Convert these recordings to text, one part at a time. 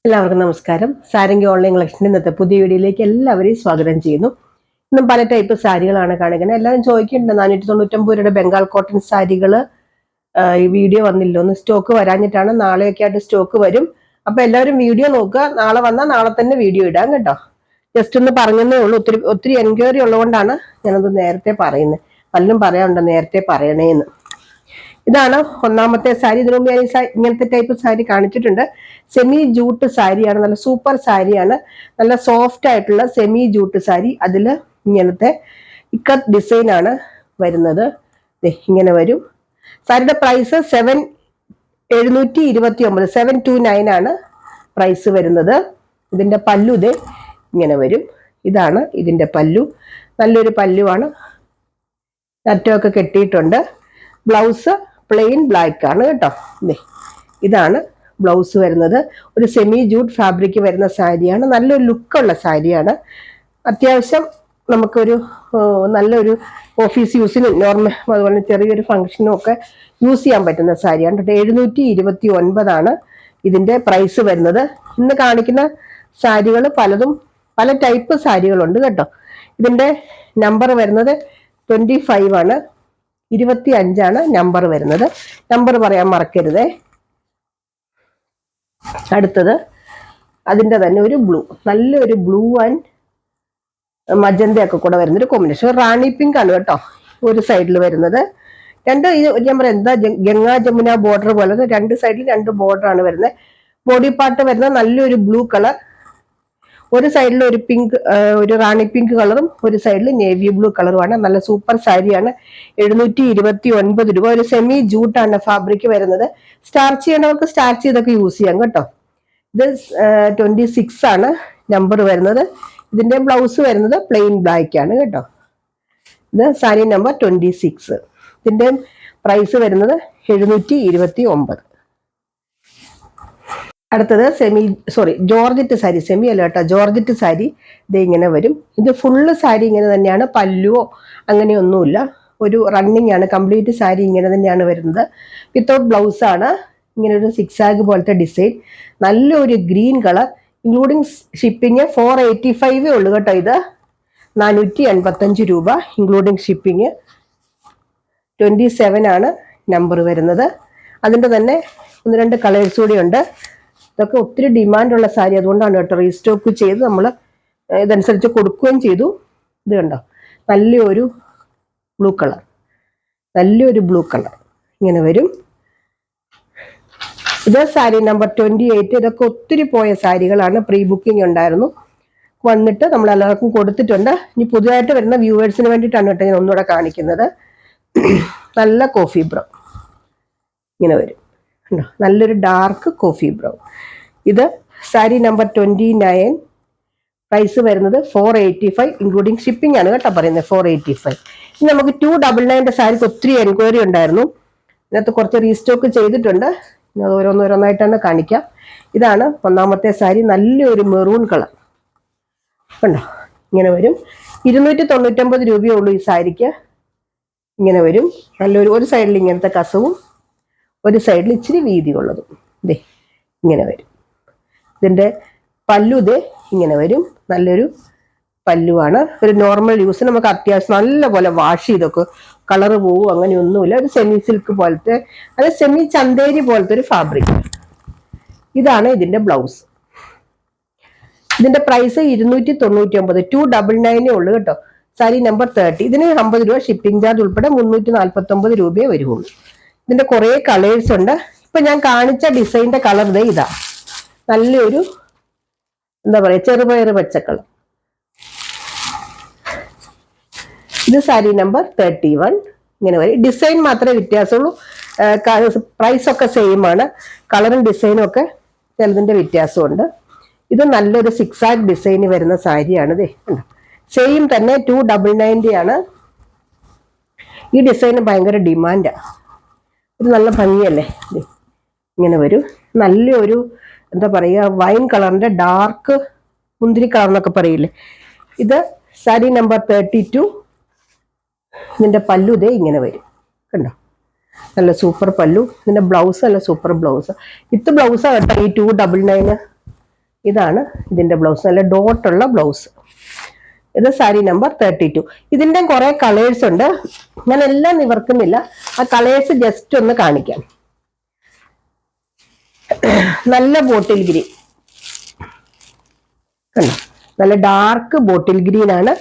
എല്ലാവർക്കും നമസ്കാരം. സാരംഗി ഓൺലൈൻ കളക്ഷൻ്റെ ഇന്നത്തെ പുതിയ വീഡിയോയിലേക്ക് എല്ലാവരെയും സ്വാഗതം ചെയ്യുന്നു. ഇന്നും പല ടൈപ്പ് സാരികളാണ് കാണിക്കുന്നത്. എല്ലാവരും ചോദിക്കുന്നുണ്ട് 499 രൂപയുടെ ബംഗാൾ കോട്ടൺ സാരികൾ ഈ വീഡിയോ വന്നില്ലോ, ഒന്ന് സ്റ്റോക്ക് വരാഞ്ഞിട്ടാണ്. നാളെയൊക്കെ ആയിട്ട് സ്റ്റോക്ക് വരും. അപ്പൊ എല്ലാവരും വീഡിയോ നോക്കുക. നാളെ വന്നാൽ നാളെ തന്നെ വീഡിയോ ഇടാം കേട്ടോ. ജസ്റ്റ് ഒന്ന് പറഞ്ഞതേ ഉള്ളൂ. ഒത്തിരി എൻക്വയറി ഉള്ളതുകൊണ്ടാണ് ഞാനത് നേരത്തെ പറയുന്നത്. പലരും പറയാറുണ്ട് നേരത്തെ പറയണേന്ന്. ഇതാണ് ഒന്നാമത്തെ സാരി. ഇതിനു മുമ്പ് ഞാൻ ഇങ്ങനത്തെ ടൈപ്പ് സാരി കാണിച്ചിട്ടുണ്ട്. സെമി ജൂട്ട് സാരിയാണ്, നല്ല സൂപ്പർ സാരിയാണ്. നല്ല സോഫ്റ്റ് ആയിട്ടുള്ള സെമി ജൂട്ട് സാരി. അതിൽ ഇങ്ങനത്തെ ഇക്കത്ത് ഡിസൈൻ ആണ് വരുന്നത്. ഇങ്ങനെ വരും. സാരിയുടെ പ്രൈസ് 729 729 ആണ് പ്രൈസ് വരുന്നത്. ഇതിന്റെ പല്ലു ഇങ്ങനെ വരും. ഇതാണ് ഇതിന്റെ പല്ലു. നല്ലൊരു പല്ലുവാണ്. അറ്റമൊക്കെ കെട്ടിയിട്ടുണ്ട്. ബ്ലൗസ് പ്ലെയിൻ ബ്ലാക്ക് ആണ് കേട്ടോ. ഇതാണ് ബ്ലൗസ് വരുന്നത്. ഒരു സെമി ജൂട്ട് ഫാബ്രിക് വരുന്ന സാരിയാണ്. നല്ലൊരു ലുക്കുള്ള സാരിയാണ്. അത്യാവശ്യം നമുക്കൊരു നല്ലൊരു ഓഫീസ് യൂസിനും നോർമൽ അതുപോലെ ചെറിയൊരു ഫംഗ്ഷനും ഒക്കെ യൂസ് ചെയ്യാൻ പറ്റുന്ന സാരിയാണ്. 729 ഇതിന്റെ പ്രൈസ് വരുന്നത്. ഇന്ന് കാണിക്കുന്ന സാരികൾ പലതും പല ടൈപ്പ് സാരികളുണ്ട് കേട്ടോ. ഇതിന്റെ നമ്പർ വരുന്നത് 25 25 നമ്പർ വരുന്നത്. നമ്പർ പറയാൻ മറക്കരുതേ. അടുത്തത് അതിന്റെ തന്നെ ഒരു ബ്ലൂ, നല്ലൊരു ബ്ലൂ ആൻഡ് മജന്തയൊക്കെ കൂടെ വരുന്നൊരു കോമ്പിനേഷൻ. റാണി പിങ്ക് ആണ് കേട്ടോ ഒരു സൈഡിൽ വരുന്നത്. രണ്ട് ഞാൻ പറയാം എന്താ ഗംഗാ ജമുന ബോർഡർ പോലെ രണ്ട് സൈഡിൽ രണ്ട് ബോർഡർ ആണ് വരുന്നത്. ബോഡി പാർട്ട് വരുന്നത് നല്ലൊരു ബ്ലൂ കളർ. ഒരു സൈഡിൽ ഒരു പിങ്ക്, ഒരു റാണി പിങ്ക് കളറും ഒരു സൈഡിൽ നേവി ബ്ലൂ കളറുമാണ്. നല്ല സൂപ്പർ സാരിയാണ്. 729 രൂപ. ഒരു സെമി ജൂട്ടാണ് ഫാബ്രിക് വരുന്നത്. സ്റ്റാർച്ച് ചെയ്യേണ്ടവർക്ക് സ്റ്റാർച്ച് ചെയ്തൊക്കെ യൂസ് ചെയ്യാം കേട്ടോ. ഇത് 26 നമ്പർ വരുന്നത്. ഇതിന്റെ ബ്ലൗസ് വരുന്നത് പ്ലെയിൻ ബ്ലാക്ക് ആണ് കേട്ടോ. ഇത് സാരി നമ്പർ 26. ഇതിന്റെ പ്രൈസ് വരുന്നത് 729. അടുത്തത് ജോർജറ്റ് സാരി. സെമി അല്ല കേട്ടോ, ജോർജറ്റ് സാരി. ഇത് ഇങ്ങനെ വരും. ഇത് ഫുള്ള് സാരി ഇങ്ങനെ തന്നെയാണ്. പല്ലുവോ അങ്ങനെയൊന്നുമില്ല. ഒരു റണ്ണിങ് ആണ്. കംപ്ലീറ്റ് സാരി ഇങ്ങനെ തന്നെയാണ് വരുന്നത്. വിത്തൗട്ട് ബ്ലൗസ് ആണ്. ഇങ്ങനെ ഒരു സിക്സാഗ് പോലത്തെ ഡിസൈൻ. നല്ലൊരു ഗ്രീൻ കളർ. ഇൻക്ലൂഡിങ് ഷിപ്പിംഗ് 485 ഉള്ളു കേട്ടോ. ഇത് 485 രൂപ ഇൻക്ലൂഡിങ് ഷിപ്പിംഗ്. 27 നമ്പർ വരുന്നത്. അതിൻ്റെ തന്നെ 1-2 കളേഴ്സ് കൂടി ഉണ്ട്. ഇതൊക്കെ ഒത്തിരി ഡിമാൻഡുള്ള സാരി, അതുകൊണ്ടാണ് കേട്ടോ റീസ്റ്റോക്ക് ചെയ്ത് നമ്മൾ ഇതനുസരിച്ച് കൊടുക്കുകയും ചെയ്തു. ഇത് കണ്ടോ, നല്ലൊരു ബ്ലൂ കളർ, നല്ലൊരു ബ്ലൂ കളർ ഇങ്ങനെ വരും. ഇത് സാരി നമ്പർ 28. ഇതൊക്കെ ഒത്തിരി പോയ സാരികളാണ്. പ്രീ ബുക്കിംഗ് ഉണ്ടായിരുന്നു, വന്നിട്ട് നമ്മൾ എല്ലാവർക്കും കൊടുത്തിട്ടുണ്ട്. ഇനി പുതുതായിട്ട് വരുന്ന വ്യൂവേഴ്സിന് വേണ്ടിയിട്ടാണ് കേട്ടോ ഞാൻ ഒന്നുകൂടെ കാണിക്കുന്നത്. നല്ല കോഫി ബ്രൗൺ ഇങ്ങനെ വരും കണ്ടോ, നല്ലൊരു ഡാർക്ക് കോഫി ബ്രൗൺ. ഇത് സാരി നമ്പർ 29. പ്രൈസ് വരുന്നത് 485 ഇൻക്ലൂഡിങ് ഷിപ്പിംഗ് ആണ് കേട്ടോ പറയുന്നത്. 485. ഇനി നമുക്ക് 299 സാരിക്ക് ഒത്തിരി എൻക്വയറി ഉണ്ടായിരുന്നു. ഇതിനകത്ത് കുറച്ച് റീസ്റ്റോക്ക് ചെയ്തിട്ടുണ്ട്. അത് ഓരോന്നോരോന്നായിട്ടാണ് കാണിക്കാം. ഇതാണ് ഒന്നാമത്തെ സാരി. നല്ലൊരു മെറൂൺ കളർ കണ്ടോ, ഇങ്ങനെ വരും. 299 രൂപയേ ഉള്ളൂ ഈ സാരിക്ക്. ഇങ്ങനെ വരും. നല്ലൊരു ഒരു സൈഡിൽ ഇങ്ങനത്തെ കസവും ഒരു സൈഡിൽ ഇച്ചിരി വീതിയുള്ളതും ഇങ്ങനെ വരും. ഇതിന്റെ പല്ലു ഇങ്ങനെ വരും. നല്ലൊരു പല്ലുവാണ്. ഒരു നോർമൽ യൂസ് നമുക്ക് അത്യാവശ്യം നല്ലപോലെ വാഷ് ചെയ്തൊക്കെ കളറ് പോവും അങ്ങനെയൊന്നുമില്ല. ഒരു സെമി സിൽക്ക് പോലത്തെ, അത് സെമി ചന്തേരി പോലത്തെ ഒരു ഫാബ്രിക്. ഇതാണ് ഇതിന്റെ ബ്ലൗസ്. ഇതിന്റെ പ്രൈസ് 299 299 ഉള്ളു കേട്ടോ. സാരി നമ്പർ 30. ഇതിന് 50 രൂപ ഷിപ്പിംഗ് ചാർജ് ഉൾപ്പെടെ 349 രൂപയെ വരുള്ളൂ. ഇതിന്റെ കുറെ കളേഴ്സ് ഉണ്ട്. ഇപ്പൊ ഞാൻ കാണിച്ച ഡിസൈനിന്റെ കളർ ഇതാ, നല്ലൊരു എന്താ പറയാ ചെറുപയറ് പച്ചക്കളർ. ഇത് സാരി നമ്പർ 31 ഇങ്ങനെ വരും. ഡിസൈൻ മാത്രമേ വ്യത്യാസമുള്ളൂ. പ്രൈസ് ഒക്കെ സെയിം ആണ്. കളറും ഡിസൈനും ഒക്കെ ചിലതിന്റെ വ്യത്യാസമുണ്ട്. ഇത് നല്ലൊരു സിക്സാഗ് ഡിസൈൻ വരുന്ന സാരിയാണ്. സെയിം തന്നെ 299 ഈ ഡിസൈന് ഭയങ്കര ഡിമാൻഡാണ്. ഇത് നല്ല ഭംഗിയല്ലേ. ഇങ്ങനെ വരും. നല്ലൊരു എന്താ പറയുക വൈൻ കളറിന്റെ ഡാർക്ക് മുന്തിരി കളർ എന്നൊക്കെ പറയില്ലേ. ഇത് സാരി നമ്പർ 32. ഇതിന്റെ പല്ലു ഇങ്ങനെ വരും കണ്ടോ, നല്ല സൂപ്പർ പല്ലു. ഇതിന്റെ ബ്ലൗസ് നല്ല സൂപ്പർ ബ്ലൗസ്. വിത്ത് ബ്ലൗസാണ് കേട്ടോ ഈ 299. ഇതാണ് ഇതിന്റെ ബ്ലൗസ്, നല്ല ഡോട്ടുള്ള ബ്ലൗസ്. ഇത് സാരി നമ്പർ 32. ഇതിന്റെ കുറെ കളേഴ്സ് ഉണ്ട്, ഞാൻ എല്ലാം നിവർക്കുന്നില്ല, ആ കളേഴ്സ് ജസ്റ്റ് ഒന്ന് കാണിക്കാം. നല്ല ബോട്ടിൽ ഗ്രീൻ കണ്ടോ, നല്ല ഡാർക്ക് ബോട്ടിൽ ഗ്രീൻ ആണ്.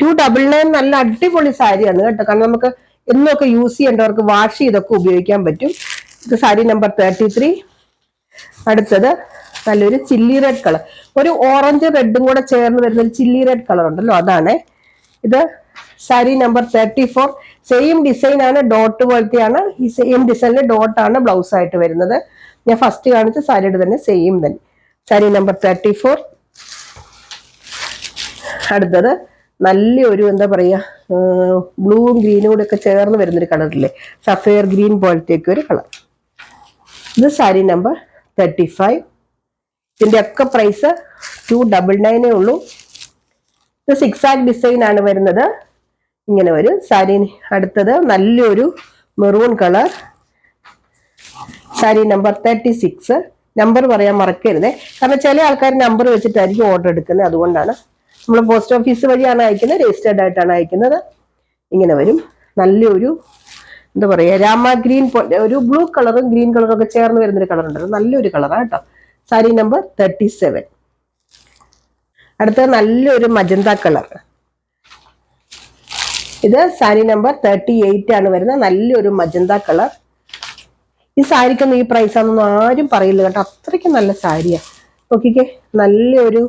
299 നല്ല അടിപൊളി സാരിയാണ് കേട്ടോ, കാരണം നമുക്ക് എന്നൊക്കെ യൂസ് ചെയ്യേണ്ടവർക്ക് വാഷ് ചെയ്തൊക്കെ ഉപയോഗിക്കാൻ പറ്റും. ഇത് സാരി നമ്പർ 33. അടുത്തത് നല്ലൊരു ചില്ലി റെഡ് കളർ, ഒരു ഓറഞ്ച് റെഡും കൂടെ ചേർന്ന് വരുന്ന ഒരു ചില്ലി റെഡ് കളർ ഉണ്ടല്ലോ, അതാണ് ഇത്. സാരി നമ്പർ 34. സെയിം ഡിസൈൻ ആണ്, ഡോട്ട് പോലത്തെയാണ്. ഈ സെയിം ഡിസൈനിൽ ഡോട്ടാണ് ബ്ലൗസ് ആയിട്ട് വരുന്നത്. ഞാൻ ഫസ്റ്റ് കാണിച്ച സാരിയുടെ തന്നെ സെയിം തന്നെ. സാരി നമ്പർ 34. അടുത്തത് നല്ലൊരു എന്താ പറയാ, ബ്ലൂവും ഗ്രീനും കൂടെ ഒക്കെ ചേർന്ന് വരുന്നൊരു കളറില്ലേ, സഫയർ ഗ്രീൻ പോലത്തേക്ക് ഒരു കളർ. ഇത് സാരി നമ്പർ 35. ഇതിന്റെ ഒക്കെ പ്രൈസ് 299 ഉള്ളൂ. ഇത് 6 ഡിസൈൻ ആണ് വരുന്നത്, ഇങ്ങനെ വരും സാരി. അടുത്തത് നല്ലൊരു maroon colour, sari number 36. Number പറയാൻ മറക്കരുതേ, കാരണം ചില ആൾക്കാർ നമ്പർ വെച്ചിട്ടായിരിക്കും ഓർഡർ എടുക്കുന്നത്, അതുകൊണ്ടാണ്. നമ്മൾ പോസ്റ്റ് ഓഫീസ് വഴിയാണ് അയക്കുന്നത്, രജിസ്റ്റേർഡ് ആയിട്ടാണ് അയക്കുന്നത്. ഇങ്ങനെ വരും നല്ലൊരു എന്താ പറയാ, രാമ ഗ്രീൻ ഒരു ബ്ലൂ കളറും ഗ്രീൻ കളറും ഒക്കെ ചേർന്ന് വരുന്നൊരു കളർ ഉണ്ടല്ലോ, നല്ലൊരു കളറാണ് കേട്ടോ. സാരി നമ്പർ 37. അടുത്തത് നല്ലൊരു മജന്ത കളർ, ഇത് സാരി നമ്പർ 38 ആണ് വരുന്നത്, നല്ലൊരു മജന്ത കളർ. ഈ സാരിക്കൊന്നും ഈ പ്രൈസ് ആണെന്നൊന്നും ആരും പറയില്ല കേട്ടോ, അത്രയ്ക്ക് നല്ല സാരിയാ. നോക്കിക്കേ, നല്ലൊരു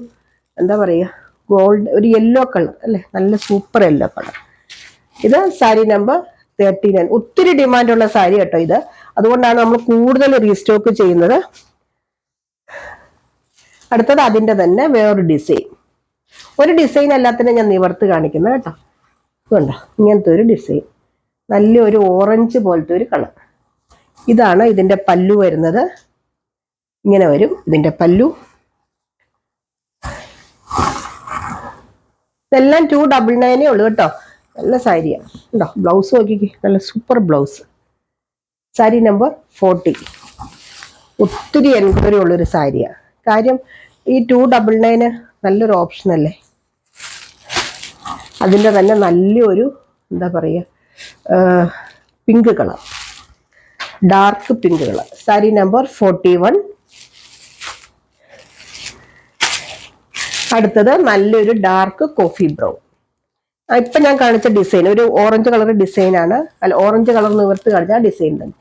എന്താ പറയാ, ഗോൾഡ് ഒരു യെല്ലോ കളർ അല്ലെ, നല്ല സൂപ്പർ യെല്ലോ കളർ. ഇത് സാരി നമ്പർ 39. ഒത്തിരി ഡിമാൻഡുള്ള സാരി കേട്ടോ ഇത്, അതുകൊണ്ടാണ് നമ്മൾ കൂടുതൽ റീസ്റ്റോക്ക് ചെയ്യുന്നത്. അടുത്തത് അതിന്റെ തന്നെ വേറൊരു ഡിസൈൻ, ഒരു ഡിസൈൻ എല്ലാത്തിനും ഞാൻ നിവർത്ത് കാണിക്കുന്നത് കേട്ടോ. ഇതുണ്ടോ, ഇങ്ങനത്തെ ഒരു ഡിസൈൻ, നല്ലൊരു ഓറഞ്ച് പോലത്തെ ഒരു കളർ. ഇതാണ് ഇതിന്റെ പല്ലു വരുന്നത്, ഇങ്ങനെ വരും ഇതിന്റെ പല്ലു. ഇതെല്ലാം 299 ഉള്ളു കേട്ടോ, നല്ല സാരിയാണ് കേട്ടോ. ബ്ലൗസ് നോക്കിക്കേ, നല്ല സൂപ്പർ ബ്ലൗസ്. സാരി നമ്പർ 40. ഒത്തിരി എൻക്വയറി ഉള്ളൊരു സാരിയാണ്, കാര്യം ഈ 299 നല്ലൊരു ഓപ്ഷൻ അല്ലേ. അതിൻ്റെ തന്നെ നല്ലൊരു എന്താ പറയുക, pink colour, dark pink colour. Sari number 41. അടുത്തത് നല്ലൊരു ഡാർക്ക് കോഫി ബ്രൗൺ. ഇപ്പൊ ഞാൻ കാണിച്ച ഡിസൈൻ ഒരു ഓറഞ്ച് കളർ ഡിസൈൻ ആണ്, അല്ല ഓറഞ്ച് കളർ നിവർത്ത് കാണിച്ച ആ ഡിസൈൻ തന്നെ.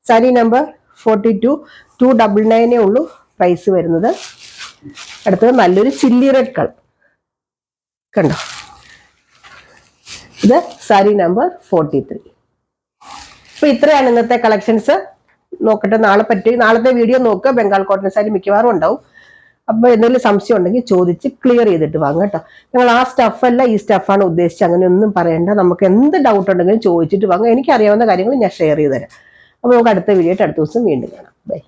സാരി നമ്പർ 42. 299 ഉള്ളൂ പ്രൈസ് വരുന്നത്. അടുത്തത് നല്ലൊരു ചില്ലി റെഡ് കളർ കണ്ടോ, ഇത് സാരി നമ്പർ 43. അപ്പൊ ഇത്രയാണ് ഇന്നത്തെ കളക്ഷൻസ്. നോക്കട്ടെ, നാളത്തെ വീഡിയോ നോക്കുക. ബംഗാൾ കോട്ടൺ സാരി മിക്കവാറും ഉണ്ടാവും. അപ്പൊ എന്തെങ്കിലും സംശയം ഉണ്ടെങ്കിൽ ചോദിച്ച് ക്ലിയർ ചെയ്തിട്ട് വാങ്ങുക കേട്ടോ. ഞങ്ങൾ ആ സ്റ്റഫല്ല ഈ സ്റ്റഫാണ് ഉദ്ദേശിച്ചത്, അങ്ങനെ ഒന്നും പറയണ്ട. നമുക്ക് എന്ത് ഡൗട്ട് ഉണ്ടെങ്കിലും ചോദിച്ചിട്ട് വാങ്ങുക. എനിക്കറിയാവുന്ന കാര്യങ്ങൾ ഞാൻ ഷെയർ ചെയ്ത് തരാം. അപ്പൊ നമുക്ക് അടുത്ത വീഡിയോ ആയിട്ട് അടുത്ത ദിവസം വീണ്ടും കാണാം. ബൈ.